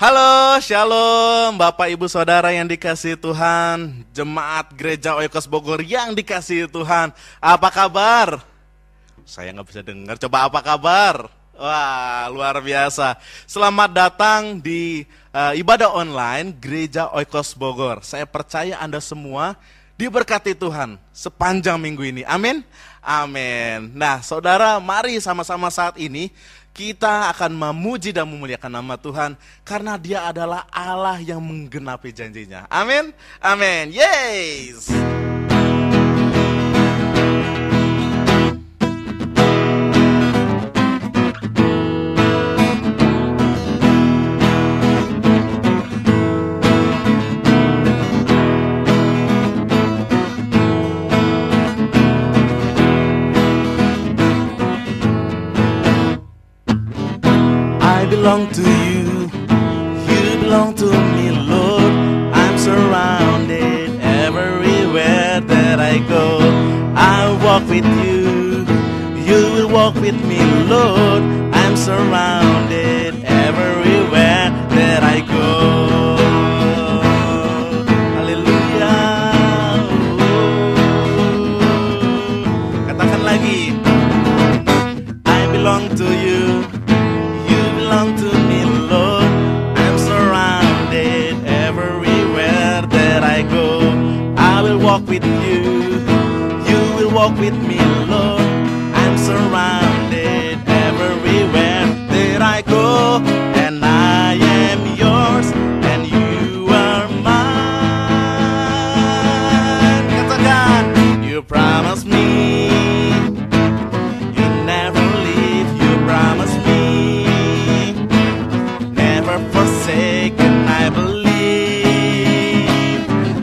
Halo, shalom Bapak Ibu Saudara yang dikasihi Tuhan, Jemaat Gereja Oikos Bogor yang dikasihi Tuhan. Apa kabar? Saya nggak bisa dengar, coba apa kabar? Wah, luar biasa. Selamat datang di ibadah online Gereja Oikos Bogor. Saya percaya Anda semua diberkati Tuhan sepanjang minggu ini, amin? Amin. Nah saudara, mari sama-sama saat ini kita akan memuji dan memuliakan nama Tuhan karena Dia adalah Allah yang menggenapi janjinya. Amin. Amin. Yes. I belong to you, you belong to me, Lord. I'm surrounded everywhere that I go. I walk with you, you will walk with me, Lord. I'm surrounded everywhere that I go. Haleluya. Katakan lagi. I belong to you, belong to me, Lord. I'm surrounded everywhere that I go. I will walk with you, you will walk with me, Lord. I'm surrounded everywhere that I go, and I am yours, and you are mine. Katakan, you promise me, you never leave, you promise me, forsaken, I believe.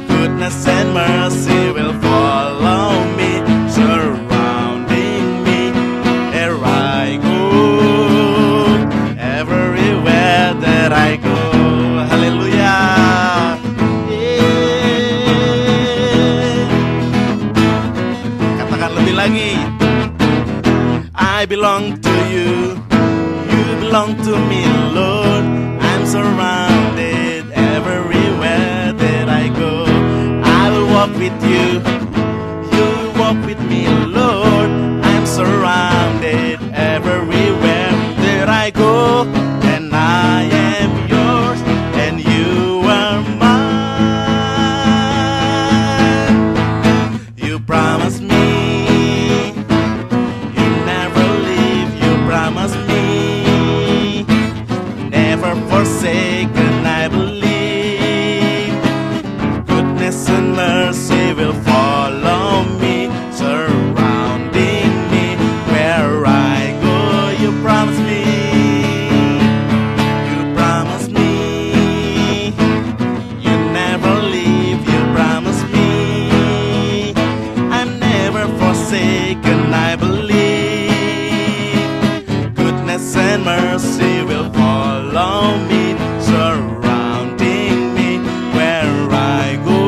Goodness and mercy will follow me, surrounding me where I go, everywhere that I go. Hallelujah. Yeah. Katakan lebih lagi. I belong to you, you belong to me, Lord. Surrounded everywhere that I go. I will walk with you, you will walk with me, Lord. I'm surrounded everywhere that I go, and I am yours, and you are mine. You promise me, you never leave, you promise me, never forsaken, I believe. Goodness and mercy will follow me, surrounding me where I go. You promise me, you promise me, you never leave, you promise me, I'm never forsaken, I believe. Goodness and mercy will follow me, surrounding me where I go,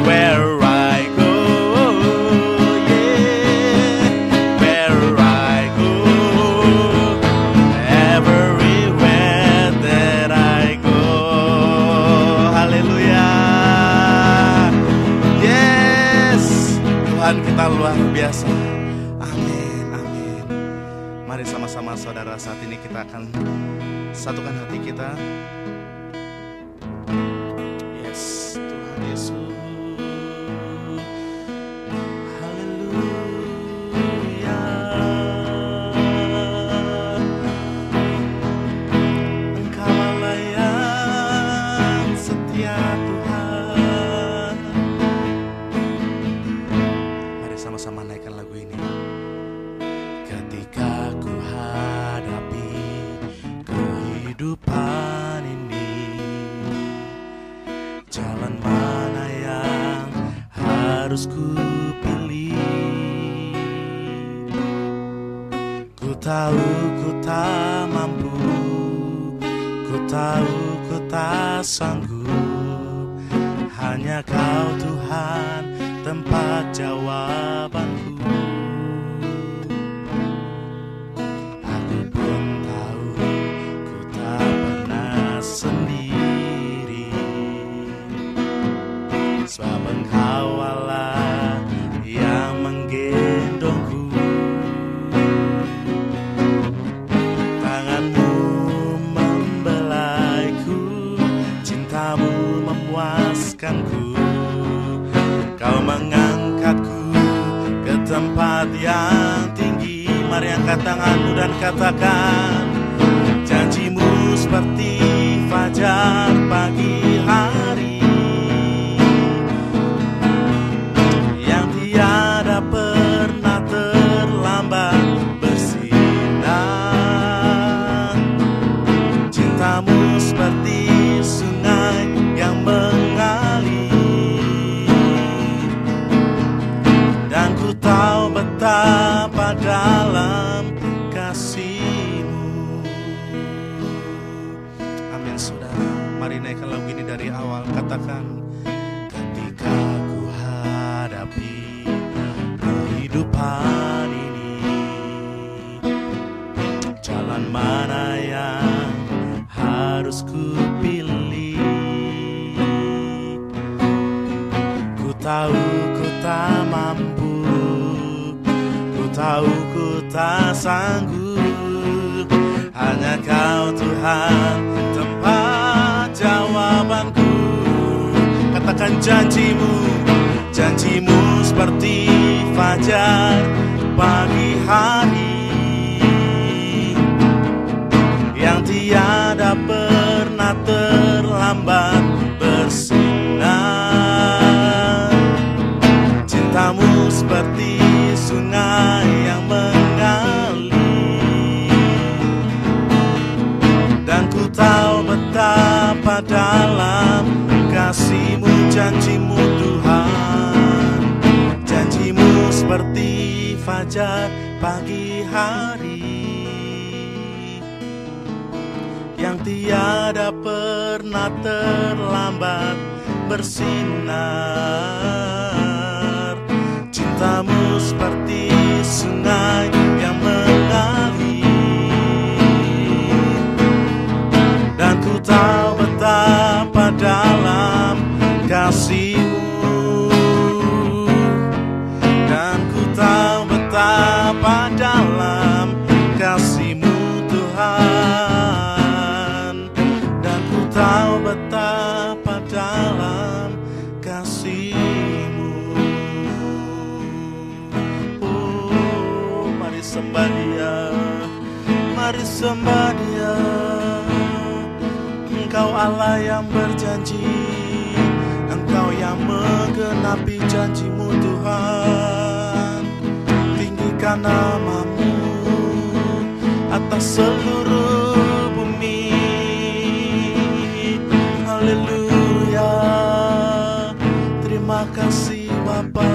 where I go, yeah, where I go, everywhere that I go. Haleluya. Yes, Tuhan kita luar biasa. Mari sama-sama saudara, saat ini kita akan satukan hati kita. Yes, Tuhan Yesus. Haleluya. Engkaulah yang setia Tuhan. Mari sama-sama naikkan lagu ini. Ketika ku hadapi kehidupan ini, jalan mana yang harus ku pilih? Ku tahu ku tak mampu, ku tahu ku tak sanggup. Hanya Kau Tuhan tempat jawabanku. Aku pun tahu gendongku. Tanganmu membelaiku, cintamu memuaskanku. Kau mengangkatku ke tempat yang tinggi. Mari angkat tanganmu dan katakan, janjimu seperti fajar pagi hari yang tiada pernah terlambat bersinar. Cintamu seperti sungai yang mengalir, dan ku tahu betapa dalam kasih-Mu. Amin saudara. Mari naikkan lagu ini dari awal. Katakan, ketika ku hadapi kehidupan ini, jalan mana yang harus ku pilih? Ku tahu ku tak mampu, ku tahu ku tak sanggup. Hanya Kau Tuhan tempat jawabanku. Katakan, janjimu, janjimu seperti fajar pagi hari yang tiada pernah terlambat bersinar. Cintamu seperti sungai yang mengalir, dan ku tahu betapa dalam kasih-Mu. Janji-Mu Tuhan, janji-Mu seperti fajar pagi hari yang tiada pernah terlambat bersinar. Cintamu seperti sungai yang mengalir, dan ku tahu betapa dalam kasih-Mu, dan ku tahu betapa dalam kasih-Mu Tuhan, dan ku tahu betapa dalam kasih-Mu. Oh, mari sembah Dia, mari sembah Dia. Engkau Allah yang berjanji, Engkau yang menggenapi janji-Mu Tuhan. Tinggikan nama-Mu atas seluruh bumi. Haleluya. Terima kasih Bapa,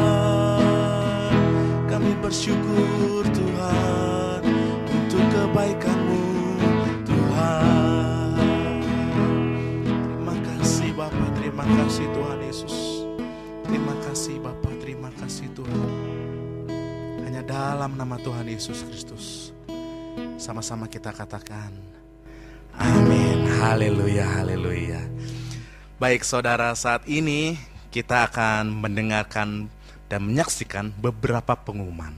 kami bersyukur Tuhan untuk kebaikan-Mu Tuhan. Terima kasih Bapa, terima kasih Tuhan Yesus. Terima kasih Bapa, terima kasih Tuhan. Hanya dalam nama Tuhan Yesus Kristus sama-sama kita katakan amin. Haleluya, haleluya. Baik saudara, saat ini kita akan mendengarkan dan menyaksikan beberapa pengumuman.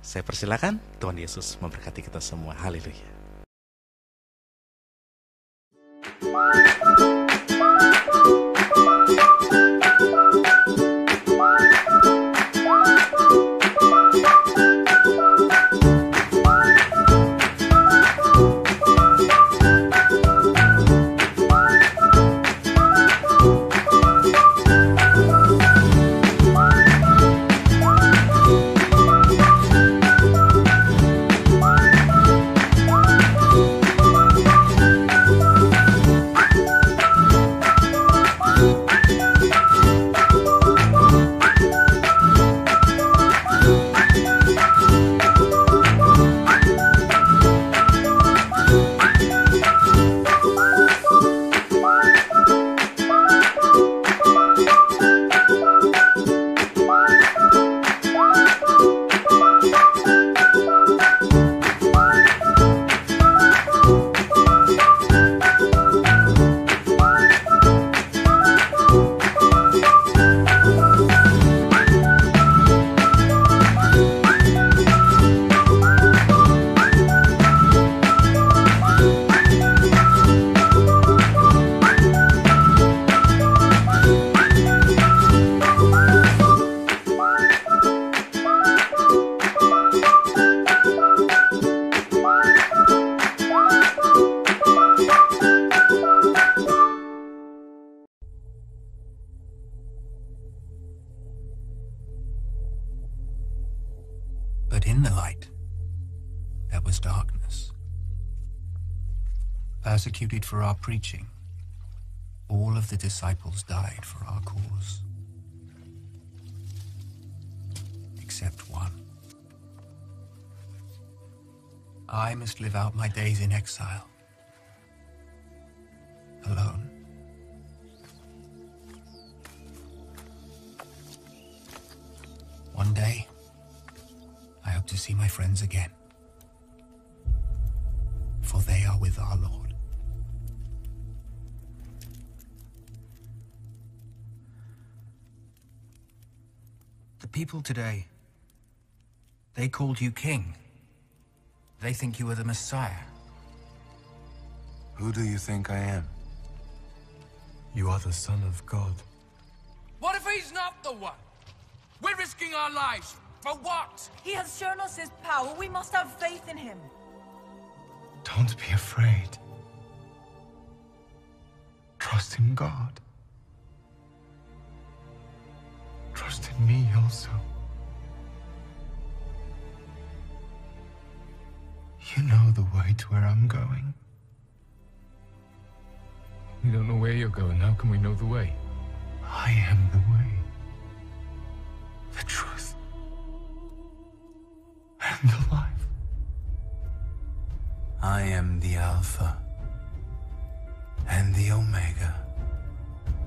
Saya persilakan, Tuhan Yesus memberkati kita semua. Haleluya. But in the light, there was darkness. Persecuted for our preaching, all of the disciples died for our cause. Except one. I must live out my days in exile. Alone. One day, I hope to see my friends again. For they are with our Lord. The people today, they called you king. They think you are the Messiah. Who do you think I am? You are the Son of God. What if he's not the one? We're risking our lives. For what? He has shown us his power. We must have faith in him. Don't be afraid. Trust in God. Trust in me also. You know the way to where I'm going. We don't know where you're going. How can we know the way? I am the way, the truth, and the life. I am the Alpha and the Omega,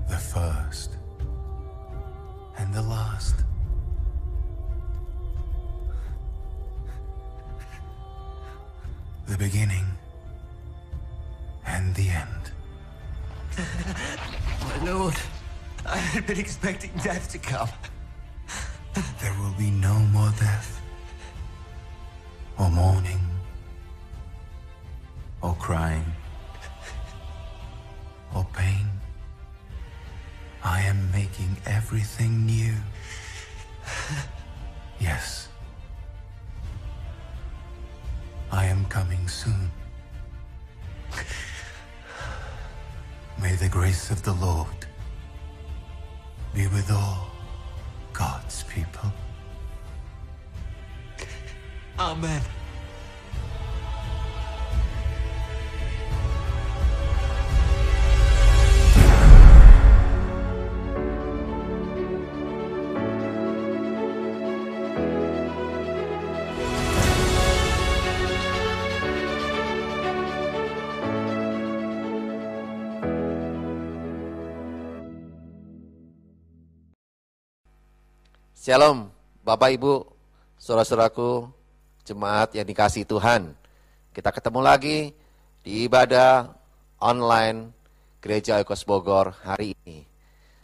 the first and the last. The beginning and the end. My lord, I had been expecting death to come. There will be no more death, or mourning, or crying, or pain. I am making everything new. Yes. I am coming soon. May the grace of the Lord be with all God's people. Amen. Shalom, Bapak Ibu, saudara-saudaraku, jemaat yang dikasihi Tuhan. Kita ketemu lagi di ibadah online Gereja Oikos Bogor hari ini.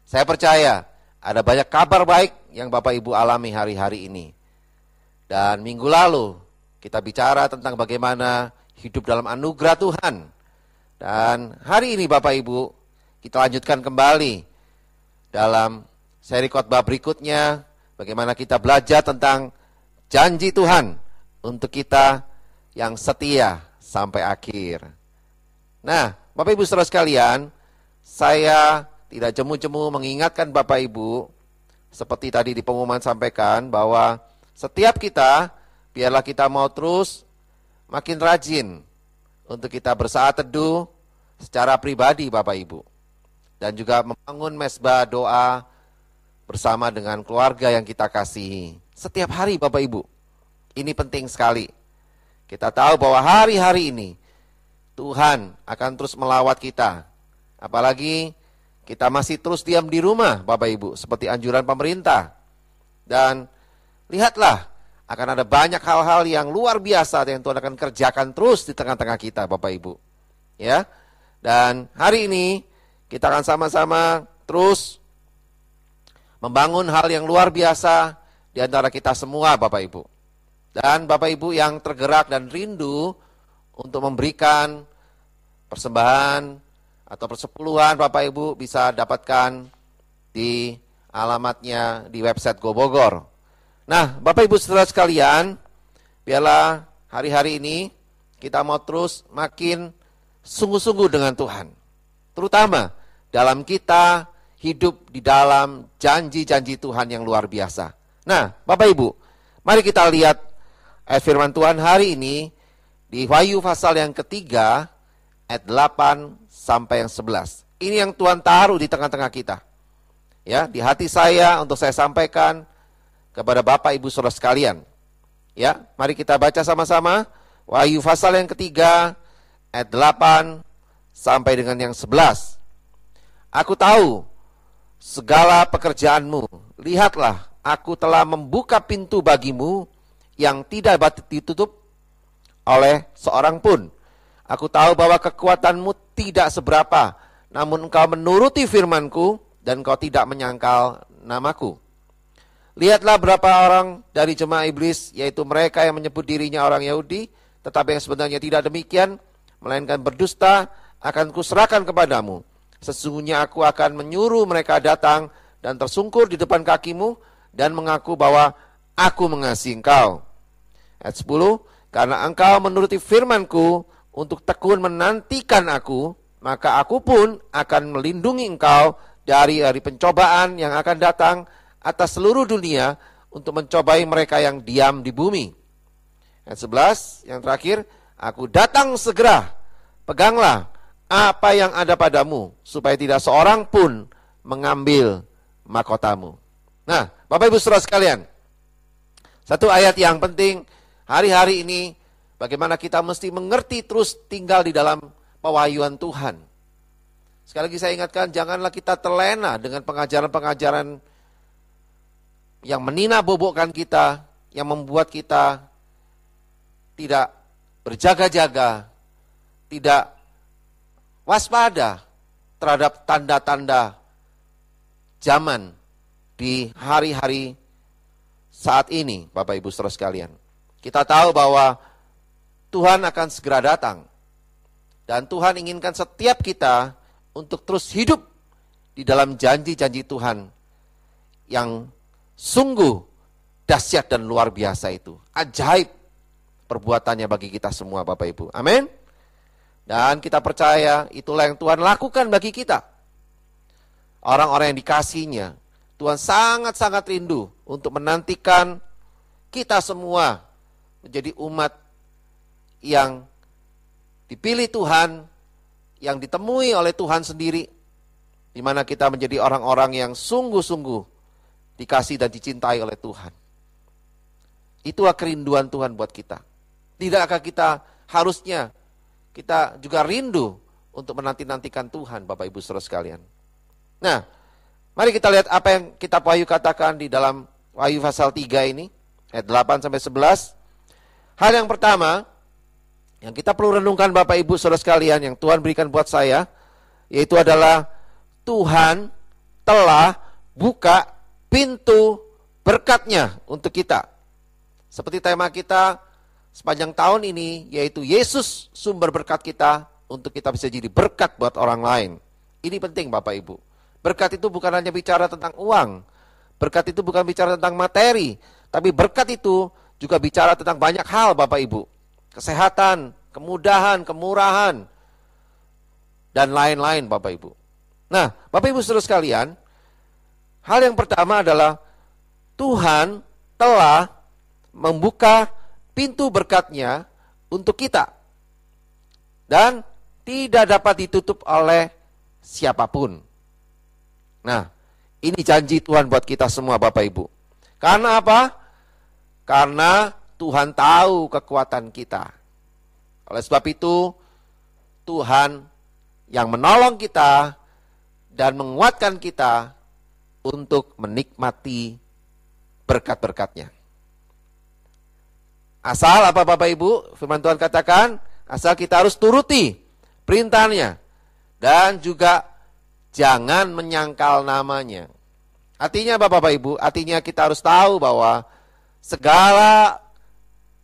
Saya percaya ada banyak kabar baik yang Bapak Ibu alami hari-hari ini. Dan minggu lalu kita bicara tentang bagaimana hidup dalam anugerah Tuhan. Dan hari ini Bapak Ibu, kita lanjutkan kembali dalam seri khotbah berikutnya. Bagaimana kita belajar tentang janji Tuhan untuk kita yang setia sampai akhir. Nah, Bapak Ibu saudara sekalian, saya tidak jemu-jemu mengingatkan Bapak Ibu, seperti tadi di pengumuman sampaikan, bahwa setiap kita, biarlah kita mau terus makin rajin untuk kita bersaat teduh secara pribadi Bapak Ibu. Dan juga membangun mesbah doa bersama dengan keluarga yang kita kasihi. Setiap hari Bapak Ibu, ini penting sekali. Kita tahu bahwa hari-hari ini Tuhan akan terus melawat kita. Apalagi kita masih terus diam di rumah Bapak Ibu, seperti anjuran pemerintah. Dan lihatlah, akan ada banyak hal-hal yang luar biasa yang Tuhan akan kerjakan terus di tengah-tengah kita Bapak Ibu. Ya. Dan hari ini kita akan sama-sama terus membangun hal yang luar biasa di antara kita semua Bapak Ibu. Dan Bapak Ibu yang tergerak dan rindu untuk memberikan persembahan atau persepuluhan, Bapak Ibu bisa dapatkan di alamatnya di website Go Bogor. Nah, Bapak Ibu saudara sekalian, biarlah hari-hari ini kita mau terus makin sungguh-sungguh dengan Tuhan. Terutama dalam kita hidup di dalam janji-janji Tuhan yang luar biasa. Nah, Bapak Ibu, mari kita lihat ayat firman Tuhan hari ini di Wahyu pasal yang ketiga, ayat 8 sampai yang 11. Ini yang Tuhan taruh di tengah-tengah kita. Ya, di hati saya untuk saya sampaikan kepada Bapak Ibu Saudara sekalian. Ya, mari kita baca sama-sama Wahyu pasal yang ketiga ayat 8 sampai dengan yang 11. Aku tahu segala pekerjaanmu. Lihatlah, aku telah membuka pintu bagimu yang tidak dapat ditutup oleh seorang pun. Aku tahu bahwa kekuatanmu tidak seberapa, namun engkau menuruti firmanku dan engkau tidak menyangkal namaku. Lihatlah berapa orang dari jemaah iblis, yaitu mereka yang menyebut dirinya orang Yahudi, tetapi yang sebenarnya tidak demikian, melainkan berdusta, akan kuserahkan kepadamu. Sesungguhnya aku akan menyuruh mereka datang dan tersungkur di depan kakimu dan mengaku bahwa aku mengasihi engkau. Ayat 10, karena engkau menuruti firmanku untuk tekun menantikan aku, maka aku pun akan melindungi engkau dari pencobaan yang akan datang atas seluruh dunia untuk mencobai mereka yang diam di bumi. Ayat 11, yang terakhir, aku datang segera, peganglah apa yang ada padamu, supaya tidak seorang pun mengambil mahkotamu. Nah, Bapak Ibu Saudara sekalian, satu ayat yang penting hari-hari ini, bagaimana kita mesti mengerti terus tinggal di dalam pewahyuan Tuhan. Sekali lagi saya ingatkan, janganlah kita terlena dengan pengajaran-pengajaran yang menina bobokkan kita, yang membuat kita tidak berjaga-jaga, tidak waspada terhadap tanda-tanda zaman di hari-hari saat ini, Bapak Ibu Saudara sekalian. Kita tahu bahwa Tuhan akan segera datang. Dan Tuhan inginkan setiap kita untuk terus hidup di dalam janji-janji Tuhan yang sungguh dahsyat dan luar biasa itu. Ajaib perbuatannya bagi kita semua, Bapak Ibu. Amin. Dan kita percaya itulah yang Tuhan lakukan bagi kita. Orang-orang yang dikasihinya, Tuhan sangat-sangat rindu untuk menantikan kita semua menjadi umat yang dipilih Tuhan, yang ditemui oleh Tuhan sendiri, di mana kita menjadi orang-orang yang sungguh-sungguh dikasih dan dicintai oleh Tuhan. Itulah kerinduan Tuhan buat kita. Tidakkah kita harusnya kita juga rindu untuk menanti-nantikan Tuhan, Bapak Ibu Saudara sekalian. Nah, mari kita lihat apa yang kitab Wahyu katakan di dalam Wahyu pasal 3 ini, ayat 8 sampai 11. Hal yang pertama yang kita perlu renungkan, Bapak Ibu Saudara sekalian, yang Tuhan berikan buat saya, yaitu adalah Tuhan telah buka pintu berkat-Nya untuk kita. Seperti tema kita sepanjang tahun ini, yaitu Yesus sumber berkat kita, untuk kita bisa jadi berkat buat orang lain. Ini penting, Bapak Ibu. Berkat itu bukan hanya bicara tentang uang. Berkat itu bukan bicara tentang materi. Tapi berkat itu juga bicara tentang banyak hal, Bapak Ibu. Kesehatan, kemudahan, kemurahan, dan lain-lain, Bapak Ibu. Nah, Bapak Ibu Saudara sekalian, hal yang pertama adalah Tuhan telah membuka pintu berkat-Nya untuk kita. Dan tidak dapat ditutup oleh siapapun. Nah, ini janji Tuhan buat kita semua, Bapak Ibu. Karena apa? Karena Tuhan tahu kekuatan kita. Oleh sebab itu, Tuhan yang menolong kita dan menguatkan kita untuk menikmati berkat-berkat-Nya. Asal apa, Bapak Ibu? Firman Tuhan katakan, asal kita harus turuti perintahnya dan juga jangan menyangkal namanya. Artinya Bapak Ibu, artinya kita harus tahu bahwa segala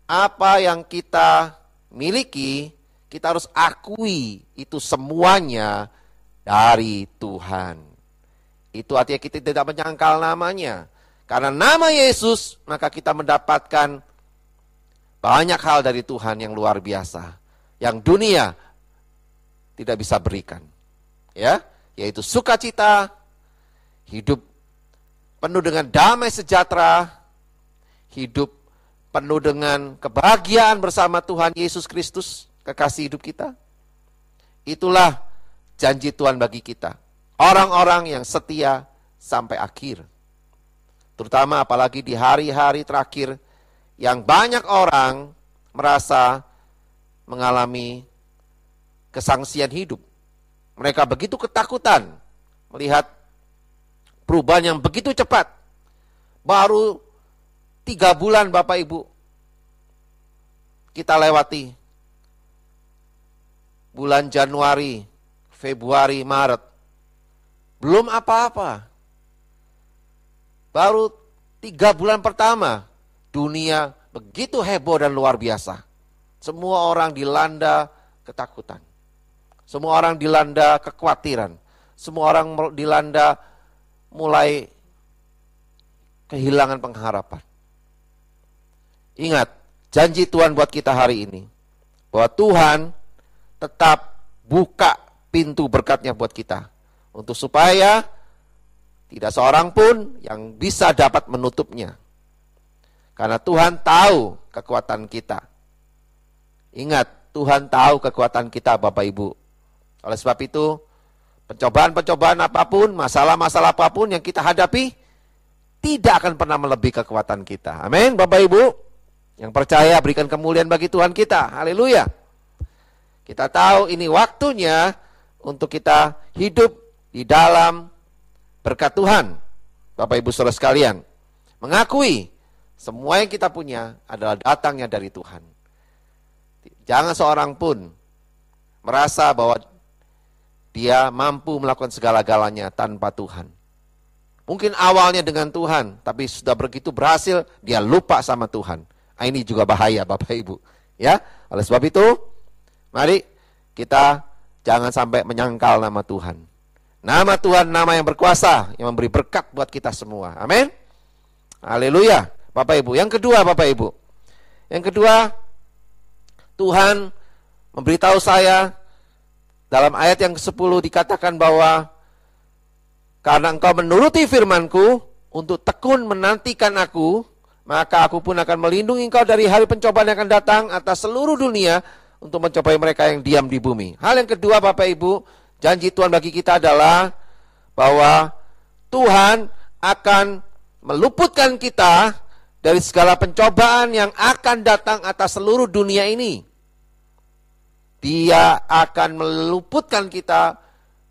apa yang kita miliki, kita harus akui itu semuanya dari Tuhan. Itu artinya kita tidak menyangkal namanya. Karena nama Yesus, maka kita mendapatkan banyak hal dari Tuhan yang luar biasa, yang dunia tidak bisa berikan. Ya, yaitu sukacita, hidup penuh dengan damai sejahtera, hidup penuh dengan kebahagiaan bersama Tuhan Yesus Kristus, kekasih hidup kita. Itulah janji Tuhan bagi kita. Orang-orang yang setia sampai akhir. Terutama apalagi di hari-hari terakhir yang banyak orang merasa mengalami kesangsian hidup. Mereka begitu ketakutan melihat perubahan yang begitu cepat. Baru 3 bulan Bapak Ibu kita lewati. Bulan Januari, Februari, Maret. Belum apa-apa. Baru 3 bulan pertama, dunia begitu heboh dan luar biasa. Semua orang dilanda ketakutan. Semua orang dilanda kekhawatiran. Semua orang dilanda mulai kehilangan pengharapan. Ingat, janji Tuhan buat kita hari ini. Bahwa Tuhan tetap buka pintu berkatnya buat kita. Untuk supaya tidak seorang pun yang bisa dapat menutupnya. Karena Tuhan tahu kekuatan kita. Ingat, Tuhan tahu kekuatan kita Bapak Ibu. Oleh sebab itu, pencobaan-pencobaan apapun, masalah-masalah apapun yang kita hadapi, tidak akan pernah melebihi kekuatan kita. Amin, Bapak Ibu. Yang percaya berikan kemuliaan bagi Tuhan kita. Haleluya. Kita tahu ini waktunya untuk kita hidup di dalam berkat Tuhan. Bapak Ibu saudara sekalian, mengakui semua yang kita punya adalah datangnya dari Tuhan. Jangan seorang pun merasa bahwa dia mampu melakukan segala-galanya tanpa Tuhan. Mungkin awalnya dengan Tuhan, tapi sudah begitu berhasil, dia lupa sama Tuhan. Ini juga bahaya Bapak Ibu. Ya, oleh sebab itu, mari kita jangan sampai menyangkal nama Tuhan. Nama Tuhan, nama yang berkuasa, yang memberi berkat buat kita semua. Amin. Haleluya, Bapak Ibu. Yang kedua, Bapak Ibu. Yang kedua, Tuhan memberitahu saya dalam ayat yang ke-10 dikatakan bahwa karena engkau menuruti firman-Ku untuk tekun menantikan aku, maka aku pun akan melindungi engkau dari hari pencobaan yang akan datang atas seluruh dunia untuk mencobai mereka yang diam di bumi. Hal yang kedua Bapak Ibu, janji Tuhan bagi kita adalah bahwa Tuhan akan meluputkan kita dari segala pencobaan yang akan datang atas seluruh dunia ini. Dia akan meluputkan kita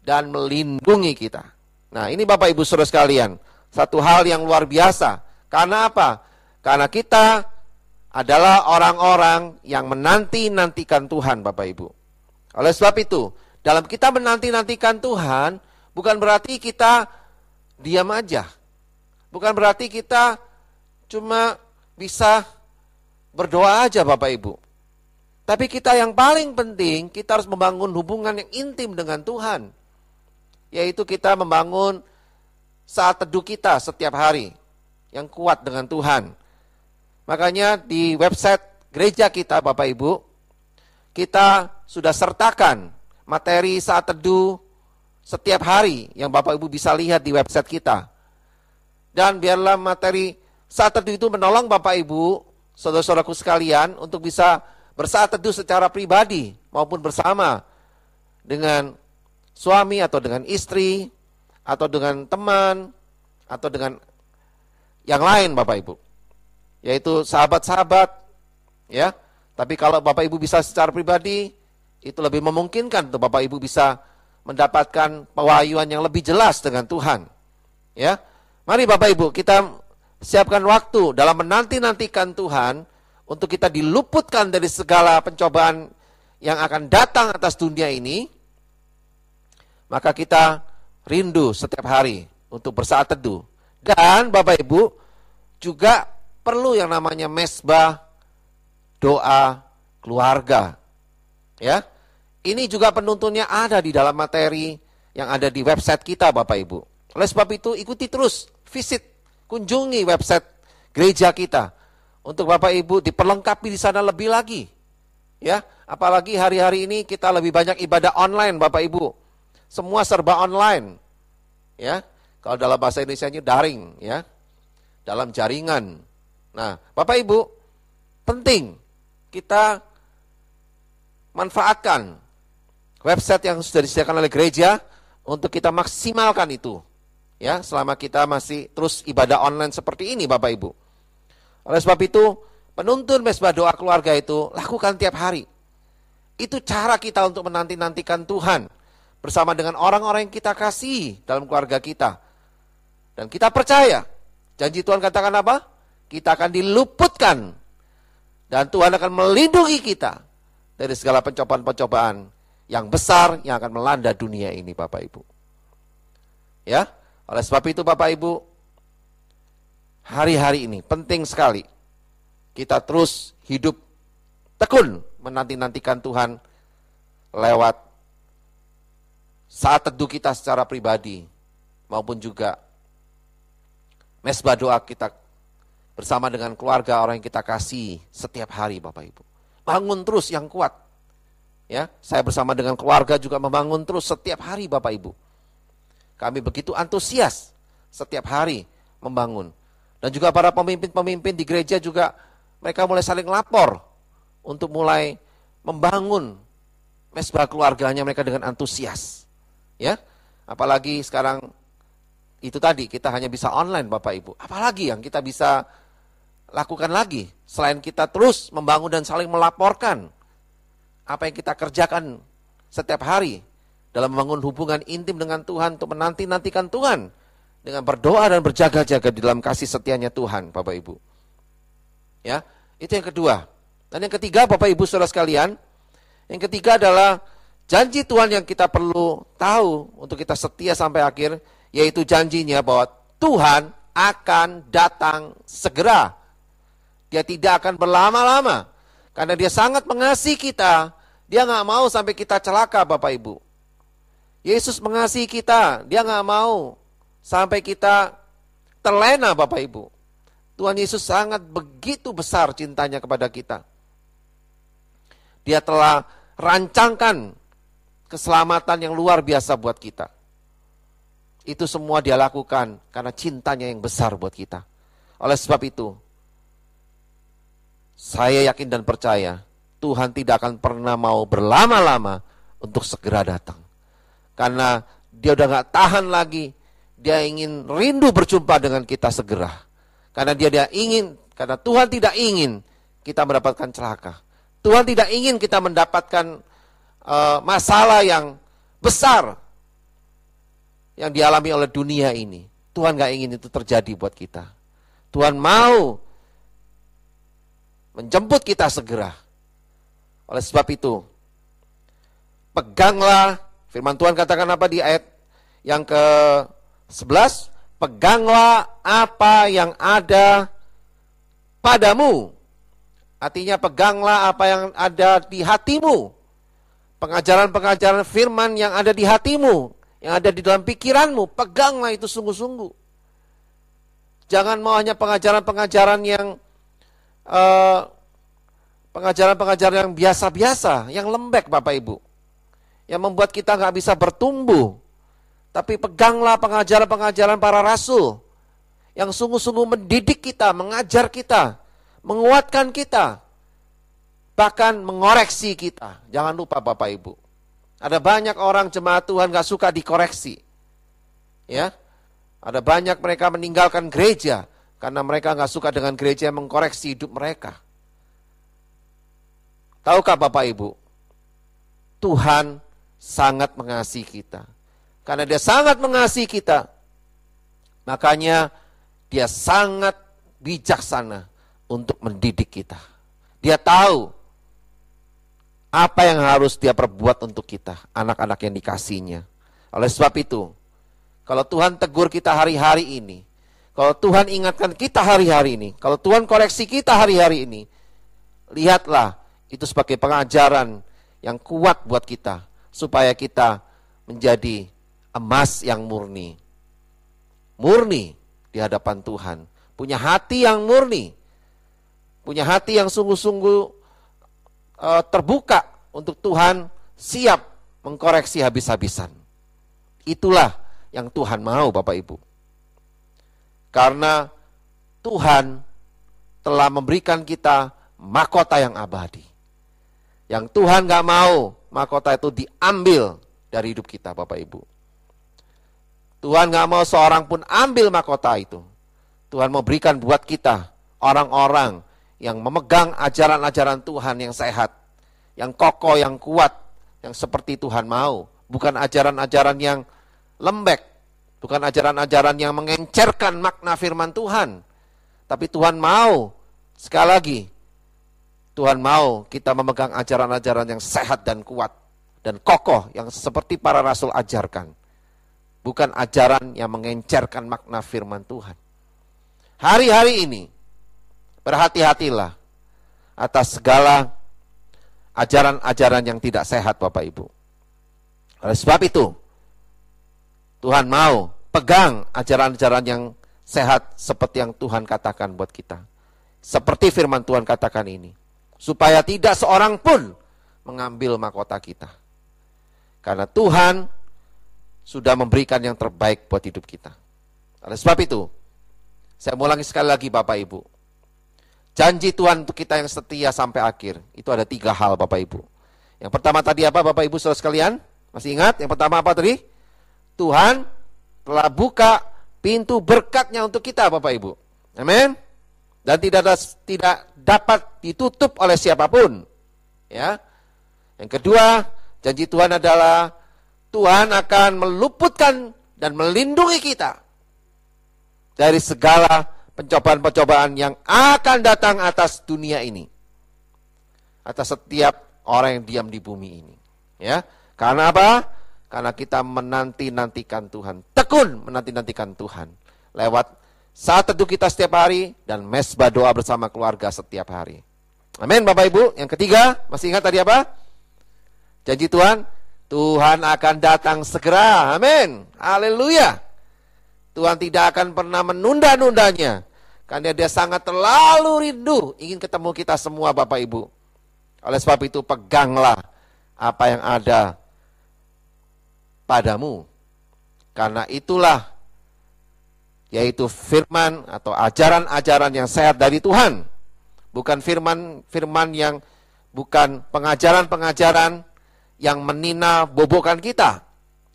dan melindungi kita. Nah, ini Bapak Ibu saudara sekalian, satu hal yang luar biasa. Karena apa? Karena kita adalah orang-orang yang menanti-nantikan Tuhan, Bapak Ibu. Oleh sebab itu, dalam kita menanti-nantikan Tuhan, bukan berarti kita diam aja. Bukan berarti kita cuma bisa berdoa aja, Bapak Ibu. Tapi kita yang paling penting, kita harus membangun hubungan yang intim dengan Tuhan. Yaitu kita membangun saat teduh kita setiap hari yang kuat dengan Tuhan. Makanya di website gereja kita Bapak Ibu, kita sudah sertakan materi saat teduh setiap hari yang Bapak Ibu bisa lihat di website kita. Dan biarlah materi saat teduh itu menolong Bapak Ibu, saudara-saudaraku sekalian, untuk bisa bersaat teduh secara pribadi maupun bersama dengan suami atau dengan istri atau dengan teman atau dengan yang lain Bapak Ibu, yaitu sahabat-sahabat ya. Tapi kalau Bapak Ibu bisa secara pribadi, itu lebih memungkinkan untuk Bapak Ibu bisa mendapatkan pewahyuan yang lebih jelas dengan Tuhan ya. Mari Bapak Ibu kita siapkan waktu dalam menanti-nantikan Tuhan untuk kita diluputkan dari segala pencobaan yang akan datang atas dunia ini. Maka kita rindu setiap hari untuk bersaat teduh. Dan Bapak Ibu juga perlu yang namanya mesbah doa keluarga. Ya. Ini juga penuntunnya ada di dalam materi yang ada di website kita Bapak Ibu. Oleh sebab itu ikuti terus, kunjungi website gereja kita. Untuk Bapak Ibu diperlengkapi di sana lebih lagi. Ya, apalagi hari-hari ini kita lebih banyak ibadah online Bapak Ibu. Semua serba online. Ya. Kalau dalam bahasa Indonesianya daring ya. Dalam jaringan. Nah, Bapak Ibu, penting kita manfaatkan website yang sudah disediakan oleh gereja untuk kita maksimalkan itu. Ya, selama kita masih terus ibadah online seperti ini Bapak Ibu. Oleh sebab itu, penuntun mesbah doa keluarga itu lakukan tiap hari. Itu cara kita untuk menanti-nantikan Tuhan bersama dengan orang-orang yang kita kasih dalam keluarga kita. Dan kita percaya, janji Tuhan katakan apa? Kita akan diluputkan dan Tuhan akan melindungi kita dari segala pencobaan-pencobaan yang besar yang akan melanda dunia ini Bapak Ibu. Ya, oleh sebab itu Bapak Ibu, hari-hari ini penting sekali kita terus hidup tekun menanti-nantikan Tuhan lewat saat teduh kita secara pribadi maupun juga mesbah doa kita bersama dengan keluarga orang yang kita kasih setiap hari Bapak Ibu. Bangun terus yang kuat. Ya, saya bersama dengan keluarga juga membangun terus setiap hari Bapak Ibu. Kami begitu antusias setiap hari membangun. Dan juga para pemimpin-pemimpin di gereja juga mereka mulai saling lapor untuk mulai membangun mesbah keluarganya mereka dengan antusias. Ya, apalagi sekarang itu tadi kita hanya bisa online Bapak Ibu. Apalagi yang kita bisa lakukan lagi selain kita terus membangun dan saling melaporkan apa yang kita kerjakan setiap hari dalam membangun hubungan intim dengan Tuhan untuk menanti-nantikan Tuhan dengan berdoa dan berjaga-jaga di dalam kasih setianya Tuhan Bapak Ibu. Ya, itu yang kedua. Dan yang ketiga Bapak Ibu Saudara sekalian, yang ketiga adalah janji Tuhan yang kita perlu tahu untuk kita setia sampai akhir, yaitu janjinya bahwa Tuhan akan datang segera. Dia tidak akan berlama-lama karena dia sangat mengasihi kita. Dia nggak mau sampai kita celaka Bapak Ibu. Yesus mengasihi kita, dia nggak mau sampai kita terlena Bapak Ibu. Tuhan Yesus sangat begitu besar cintanya kepada kita. Dia telah rancangkan keselamatan yang luar biasa buat kita. Itu semua dia lakukan karena cintanya yang besar buat kita. Oleh sebab itu, saya yakin dan percaya Tuhan tidak akan pernah mau berlama-lama untuk segera datang. Karena dia udah gak tahan lagi, dia ingin rindu berjumpa dengan kita segera. Karena karena Tuhan tidak ingin kita mendapatkan celaka. Tuhan tidak ingin kita mendapatkan masalah yang besar yang dialami oleh dunia ini. Tuhan gak ingin itu terjadi buat kita. Tuhan mau menjemput kita segera. Oleh sebab itu, peganglah, firman Tuhan katakan apa di ayat yang ke-11? Peganglah apa yang ada padamu. Artinya peganglah apa yang ada di hatimu. Pengajaran-pengajaran firman yang ada di hatimu, yang ada di dalam pikiranmu, peganglah itu sungguh-sungguh. Jangan mau hanya pengajaran-pengajaran yang pengajaran-pengajaran yang biasa-biasa, yang lembek Bapak Ibu, yang membuat kita gak bisa bertumbuh. Tapi peganglah pengajaran-pengajaran para rasul, yang sungguh-sungguh mendidik kita, mengajar kita, menguatkan kita, bahkan mengoreksi kita. Jangan lupa Bapak Ibu, ada banyak orang jemaat Tuhan gak suka dikoreksi. Ya, ada banyak mereka meninggalkan gereja, karena mereka gak suka dengan gereja yang mengkoreksi hidup mereka. Tahukah Bapak Ibu, Tuhan sangat mengasihi kita. Karena dia sangat mengasihi kita, makanya dia sangat bijaksana untuk mendidik kita. Dia tahu apa yang harus dia perbuat untuk kita, anak-anak yang dikasihinya. Oleh sebab itu, kalau Tuhan tegur kita hari-hari ini, kalau Tuhan ingatkan kita hari-hari ini, kalau Tuhan koreksi kita hari-hari ini, lihatlah itu sebagai pengajaran yang kuat buat kita, supaya kita menjadi emas yang murni. Murni di hadapan Tuhan. Punya hati yang murni. Punya hati yang sungguh-sungguh terbuka untuk Tuhan, siap mengkoreksi habis-habisan. Itulah yang Tuhan mau Bapak Ibu. Karena Tuhan telah memberikan kita mahkota yang abadi. Yang Tuhan gak mau mahkota itu diambil dari hidup kita, Bapak Ibu. Tuhan gak mau seorang pun ambil mahkota itu. Tuhan mau berikan buat kita orang-orang yang memegang ajaran-ajaran Tuhan yang sehat, yang kokoh, yang kuat, yang seperti Tuhan mau. Bukan ajaran-ajaran yang lembek, bukan ajaran-ajaran yang mengencerkan makna firman Tuhan. Tapi Tuhan mau, sekali lagi, Tuhan mau kita memegang ajaran-ajaran yang sehat dan kuat dan kokoh yang seperti para rasul ajarkan. Bukan ajaran yang mengencerkan makna firman Tuhan. Hari-hari ini, berhati-hatilah atas segala ajaran-ajaran yang tidak sehat, Bapak Ibu. Oleh sebab itu, Tuhan mau pegang ajaran-ajaran yang sehat seperti yang Tuhan katakan buat kita. Seperti firman Tuhan katakan ini. Supaya tidak seorang pun mengambil mahkota kita. Karena Tuhan sudah memberikan yang terbaik buat hidup kita. Oleh sebab itu, saya ulangi sekali lagi Bapak Ibu. Janji Tuhan untuk kita yang setia sampai akhir. Itu ada 3 hal Bapak Ibu. Yang pertama tadi apa Bapak Ibu saudara sekalian? Masih ingat? Yang pertama apa tadi? Tuhan telah buka pintu berkat-Nya untuk kita Bapak Ibu. Amin. Dan tidak dapat ditutup oleh siapapun. Ya. Yang kedua, janji Tuhan adalah Tuhan akan meluputkan dan melindungi kita dari segala pencobaan-pencobaan yang akan datang atas dunia ini. Atas setiap orang yang diam di bumi ini. Ya. Karena apa? Karena kita menanti-nantikan Tuhan. Tekun menanti-nantikan Tuhan. Lewat saat teduh kita setiap hari dan mesbah doa bersama keluarga setiap hari. Amin Bapak Ibu. Yang ketiga, masih ingat tadi apa? Janji Tuhan, Tuhan akan datang segera. Amin. Haleluya. Tuhan tidak akan pernah menunda-nundanya. Karena Dia sangat terlalu rindu ingin ketemu kita semua Bapak Ibu. Oleh sebab itu peganglah apa yang ada padamu. Karena itulah yaitu firman atau ajaran-ajaran yang sehat dari Tuhan. Bukan firman yang bukan pengajaran-pengajaran yang menina bobokan kita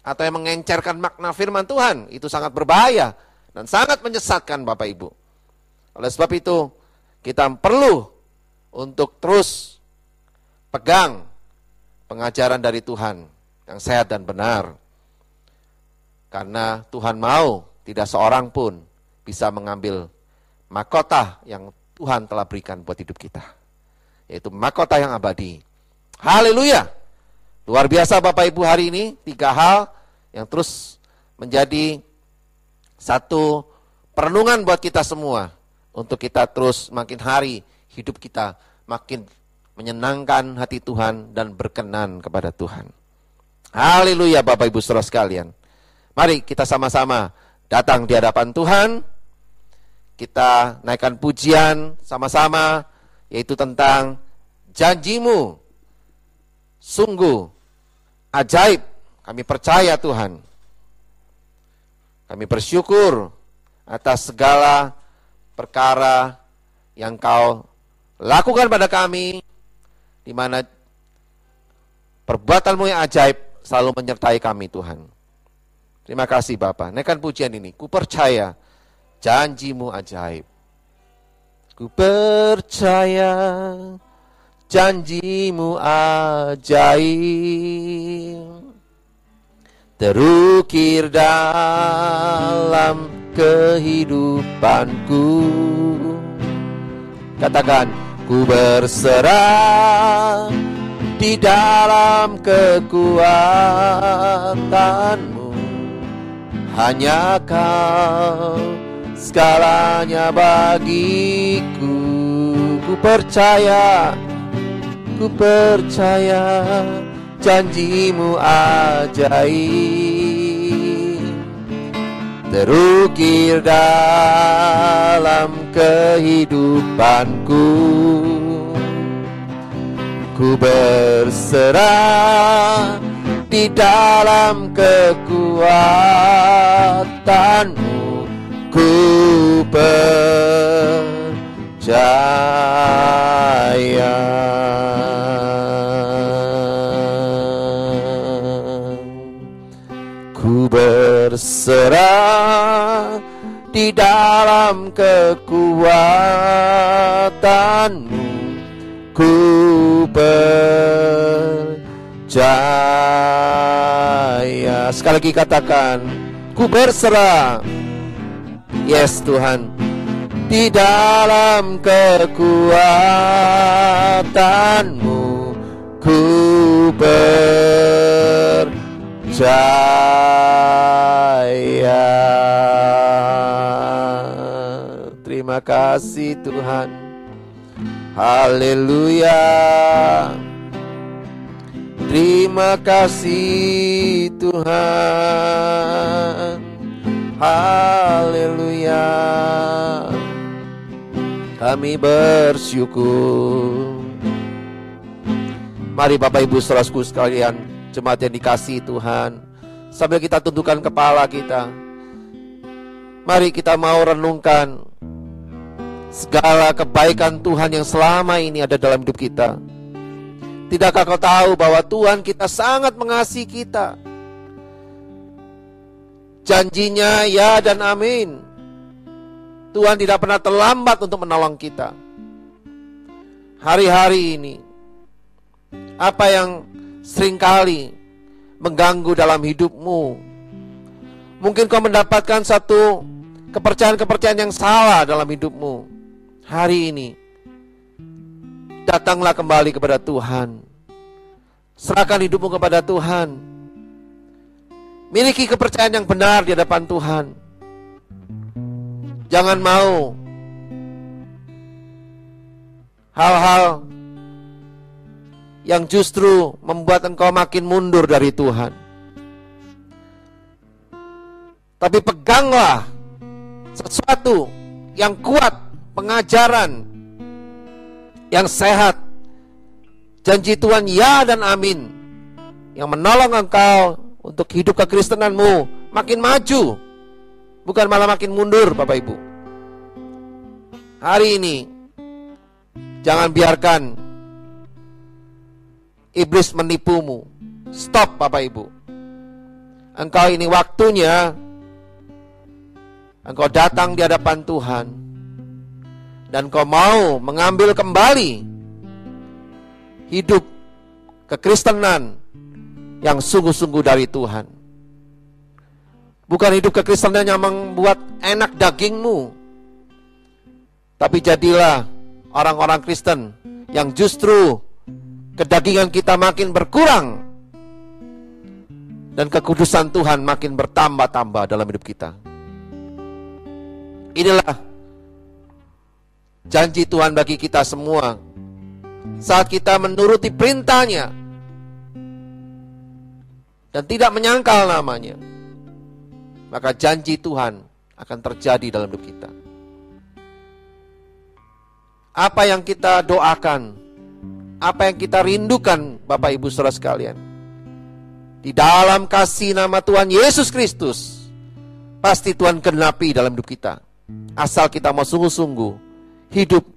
atau yang mengencerkan makna firman Tuhan. Itu sangat berbahaya dan sangat menyesatkan Bapak Ibu. Oleh sebab itu kita perlu untuk terus pegang pengajaran dari Tuhan yang sehat dan benar. Karena Tuhan mau tidak seorang pun bisa mengambil mahkota yang Tuhan telah berikan buat hidup kita. Yaitu mahkota yang abadi. Haleluya. Luar biasa Bapak Ibu hari ini. 3 hal yang terus menjadi satu perenungan buat kita semua. Untuk kita terus makin hari hidup kita makin menyenangkan hati Tuhan dan berkenan kepada Tuhan. Haleluya Bapak Ibu saudara sekalian. Mari kita sama-sama datang di hadapan Tuhan. Kita naikkan pujian sama-sama, yaitu tentang janji-Mu sungguh ajaib. Kami percaya Tuhan. Kami bersyukur atas segala perkara yang Kau lakukan pada kami, di mana perbuatan-Mu yang ajaib selalu menyertai kami Tuhan. Terima kasih Bapa. Naikkan pujian ini. Ku percaya janji-Mu ajaib. Ku percaya janji-Mu ajaib. Terukir dalam kehidupanku. Katakan, ku berserah di dalam kekuatan-Mu. Hanya Kau segalanya bagiku. Ku percaya janji-Mu ajaib. Terukir dalam kehidupanku. Ku berserah di dalam kekuatan-Mu. Ku percaya jaya. Ku berserah di dalam kekuatan-Mu, ku percaya. Sekali lagi katakan, ku berserah. Yes Tuhan, di dalam kekuatan-Mu, ku percaya. Terima kasih Tuhan. Haleluya. Terima kasih Tuhan. Haleluya. Kami bersyukur. Mari Bapak Ibu saudaraku sekalian, jemaat yang dikasihi Tuhan, sambil kita tundukkan kepala kita, mari kita mau renungkan segala kebaikan Tuhan yang selama ini ada dalam hidup kita. Tidakkah kau tahu bahwa Tuhan kita sangat mengasihi kita? Janjinya ya dan amin. Tuhan tidak pernah terlambat untuk menolong kita. Hari-hari ini, apa yang seringkali mengganggu dalam hidupmu? Mungkin kau mendapatkan satu kepercayaan-kepercayaan yang salah dalam hidupmu. Hari ini, datanglah kembali kepada Tuhan. Serahkan hidupmu kepada Tuhan. Miliki kepercayaan yang benar di hadapan Tuhan. Jangan mau hal-hal yang justru membuat engkau makin mundur dari Tuhan. Tapi peganglah sesuatu yang kuat, pengajaran yang sehat, janji Tuhan ya dan amin, yang menolong engkau untuk hidup kekristenanmu makin maju, bukan malah makin mundur. Bapak Ibu, hari ini jangan biarkan iblis menipumu. Stop Bapak Ibu. Engkau ini waktunya engkau datang di hadapan Tuhan, dan kau mau mengambil kembali hidup kekristenan yang sungguh-sungguh dari Tuhan. Bukan hidup kekristenan yang membuat enak dagingmu, tapi jadilah orang-orang Kristen yang justru kedagingan kita makin berkurang dan kekudusan Tuhan makin bertambah-tambah dalam hidup kita. Inilah janji Tuhan bagi kita semua. Saat kita menuruti perintahnya dan tidak menyangkal namanya, maka janji Tuhan akan terjadi dalam hidup kita. Apa yang kita doakan, apa yang kita rindukan Bapak Ibu Saudara sekalian, di dalam kasih nama Tuhan Yesus Kristus, pasti Tuhan genapi dalam hidup kita. Asal kita mau sungguh-sungguh hidup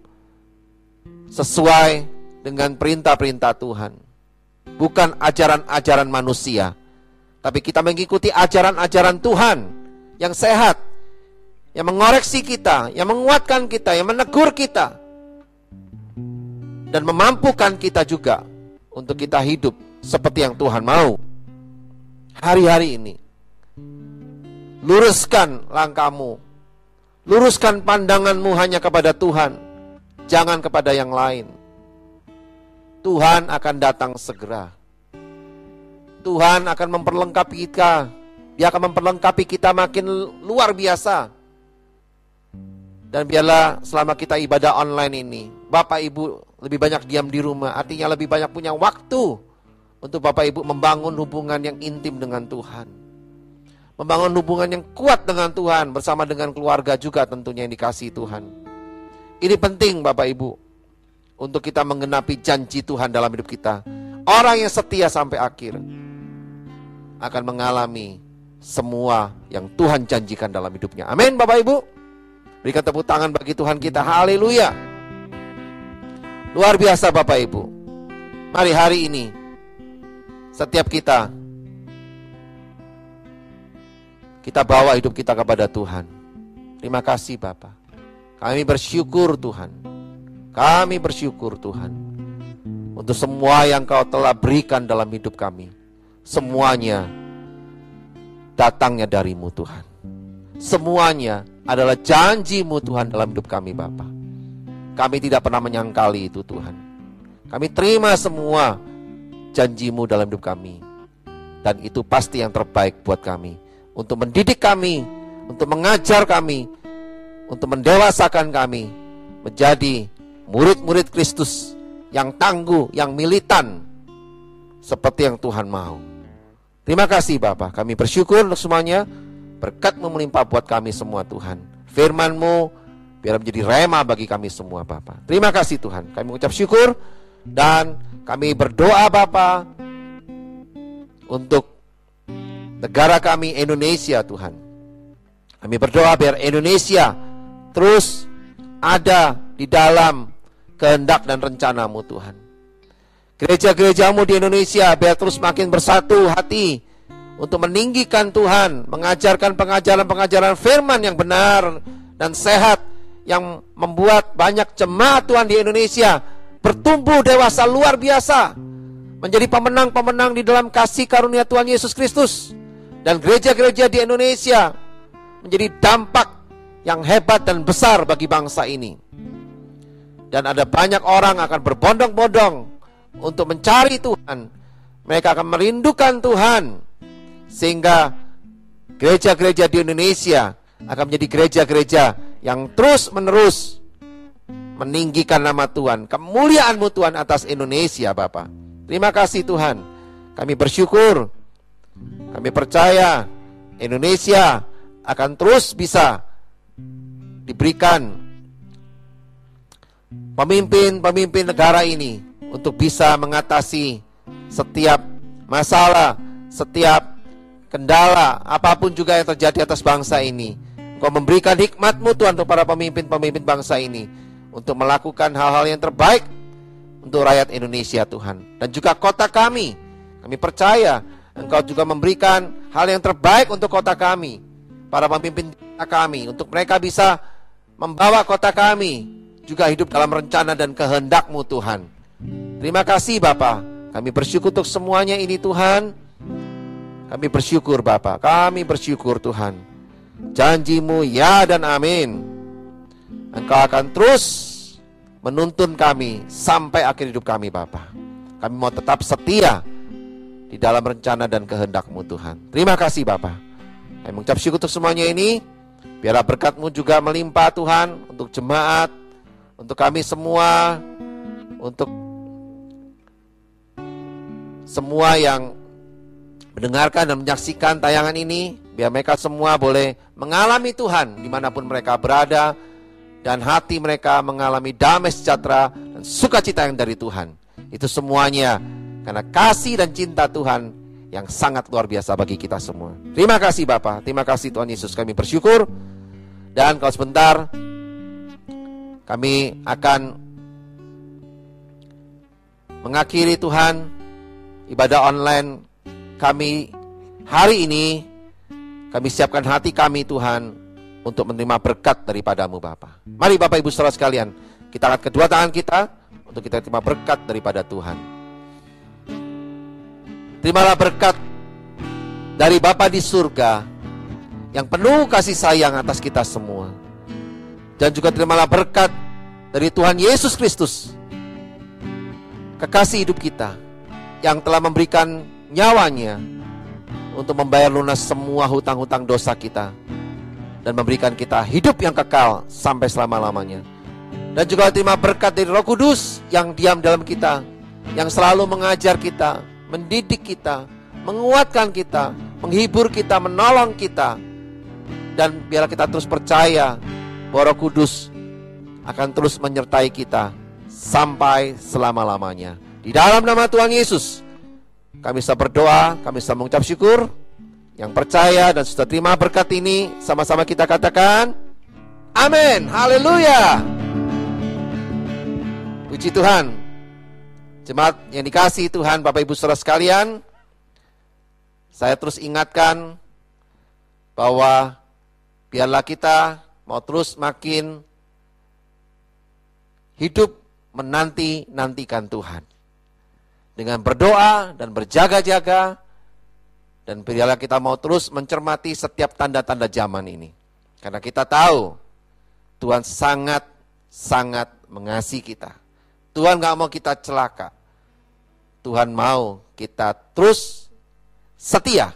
sesuai dengan perintah-perintah Tuhan. Bukan ajaran-ajaran manusia, tapi kita mengikuti ajaran-ajaran Tuhan yang sehat, yang mengoreksi kita, yang menguatkan kita, yang menegur kita, dan memampukan kita juga untuk kita hidup seperti yang Tuhan mau. Hari-hari ini, luruskan langkahmu, luruskan pandanganmu hanya kepada Tuhan, jangan kepada yang lain. Tuhan akan datang segera. Tuhan akan memperlengkapi kita. Dia akan memperlengkapi kita makin luar biasa. Dan biarlah selama kita ibadah online ini, Bapak Ibu lebih banyak diam di rumah. Artinya lebih banyak punya waktu untuk Bapak Ibu membangun hubungan yang intim dengan Tuhan, membangun hubungan yang kuat dengan Tuhan, bersama dengan keluarga juga tentunya yang dikasihi Tuhan. Ini penting Bapak Ibu, untuk kita menggenapi janji Tuhan dalam hidup kita. Orang yang setia sampai akhir akan mengalami semua yang Tuhan janjikan dalam hidupnya. Amin Bapak Ibu. Berikan tepuk tangan bagi Tuhan kita. Haleluya. Luar biasa Bapak Ibu. Mari hari ini setiap kita bawa hidup kita kepada Tuhan. Terima kasih Bapa. Kami bersyukur Tuhan. Kami bersyukur Tuhan untuk semua yang Kau telah berikan dalam hidup kami. Semuanya datangnya dari-Mu Tuhan. Semuanya adalah janji-Mu Tuhan dalam hidup kami Bapa. Kami tidak pernah menyangkali itu Tuhan. Kami terima semua janji-Mu dalam hidup kami. Dan itu pasti yang terbaik buat kami. Untuk mendidik kami, untuk mengajar kami, untuk mendewasakan kami menjadi murid-murid Kristus yang tangguh, yang militan, seperti yang Tuhan mau. Terima kasih Bapa. Kami bersyukur untuk semuanya. Berkat-Mu melimpah buat kami semua Tuhan. Firman-Mu biar menjadi rema bagi kami semua Bapa. Terima kasih Tuhan. Kami mengucap syukur dan kami berdoa Bapa untuk negara kami Indonesia Tuhan. Kami berdoa biar Indonesia terus ada di dalam kehendak dan rencana-Mu Tuhan. Gereja-gereja-Mu di Indonesia biar terus makin bersatu hati untuk meninggikan Tuhan, mengajarkan pengajaran-pengajaran firman yang benar dan sehat, yang membuat banyak jemaat Tuhan di Indonesia bertumbuh dewasa luar biasa, menjadi pemenang-pemenang di dalam kasih karunia Tuhan Yesus Kristus. Dan gereja-gereja di Indonesia menjadi dampak yang hebat dan besar bagi bangsa ini. Dan ada banyak orang akan berbondong-bondong untuk mencari Tuhan. Mereka akan merindukan Tuhan, sehingga gereja-gereja di Indonesia akan menjadi gereja-gereja yang terus-menerus meninggikan nama Tuhan, kemuliaan-Mu Tuhan atas Indonesia Bapa. Terima kasih Tuhan. Kami bersyukur, kami percaya Indonesia akan terus bisa diberikan pemimpin-pemimpin negara ini untuk bisa mengatasi setiap masalah, setiap kendala, apapun juga yang terjadi atas bangsa ini. Engkau memberikan hikmat-Mu Tuhan untuk para pemimpin-pemimpin bangsa ini untuk melakukan hal-hal yang terbaik untuk rakyat Indonesia Tuhan. Dan juga kota kami. Kami percaya Engkau juga memberikan hal yang terbaik untuk kota kami, para pemimpin kami, untuk mereka bisa membawa kota kami juga hidup dalam rencana dan kehendak-Mu Tuhan. Terima kasih Bapa. Kami bersyukur untuk semuanya ini Tuhan. Kami bersyukur Bapa. Kami bersyukur Tuhan. Janji-Mu ya dan amin. Engkau akan terus menuntun kami sampai akhir hidup kami Bapa. Kami mau tetap setia di dalam rencana dan kehendak-Mu Tuhan. Terima kasih Bapa. Kami mengucap syukur untuk semuanya ini. Biarlah berkat-Mu juga melimpah Tuhan untuk jemaat, untuk kami semua, untuk semua yang mendengarkan dan menyaksikan tayangan ini. Biar mereka semua boleh mengalami Tuhan dimanapun mereka berada, dan hati mereka mengalami damai sejahtera dan sukacita yang dari Tuhan. Itu semuanya karena kasih dan cinta Tuhan yang sangat luar biasa bagi kita semua. Terima kasih Bapa. Terima kasih Tuhan Yesus. Kami bersyukur. Dan kalau sebentar kami akan mengakhiri Tuhan ibadah online kami hari ini. Kami siapkan hati kami Tuhan untuk menerima berkat daripada-Mu Bapa. Mari Bapak Ibu Saudara sekalian, kita angkat kedua tangan kita untuk kita terima berkat daripada Tuhan. Terimalah berkat dari Bapa di surga yang penuh kasih sayang atas kita semua. Dan juga terimalah berkat dari Tuhan Yesus Kristus, kekasih hidup kita, yang telah memberikan nyawanya untuk membayar lunas semua hutang-hutang dosa kita dan memberikan kita hidup yang kekal sampai selama-lamanya. Dan juga terima berkat dari Roh Kudus yang diam dalam kita, yang selalu mengajar kita, mendidik kita, menguatkan kita, menghibur kita, menolong kita. Dan biarlah kita terus percaya bahwa Roh Kudus akan terus menyertai kita sampai selama-lamanya. Di dalam nama Tuhan Yesus kami bisa berdoa, kami bisa mengucap syukur. Yang percaya dan sudah terima berkat ini, sama-sama kita katakan amin. Haleluya. Puji Tuhan. Jemaat yang dikasihi Tuhan, Bapak Ibu Saudara sekalian, saya terus ingatkan bahwa biarlah kita mau terus makin hidup menanti-nantikan Tuhan. Dengan berdoa dan berjaga-jaga, dan biarlah kita mau terus mencermati setiap tanda-tanda zaman ini. Karena kita tahu Tuhan sangat mengasihi kita. Tuhan gak mau kita celaka. Tuhan mau kita terus setia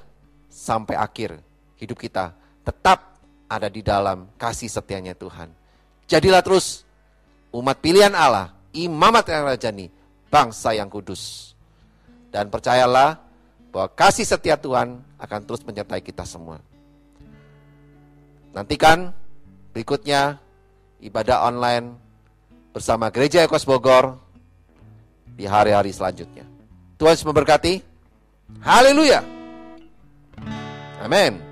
sampai akhir hidup kita tetap ada di dalam kasih setianya Tuhan. Jadilah terus umat pilihan Allah, imamat yang rajani, bangsa yang kudus. Dan percayalah bahwa kasih setia Tuhan akan terus menyertai kita semua. Nantikan berikutnya ibadah online bersama Gereja Ekos Bogor di hari-hari selanjutnya. Tuhan Yesus memberkati. Haleluya. Amin.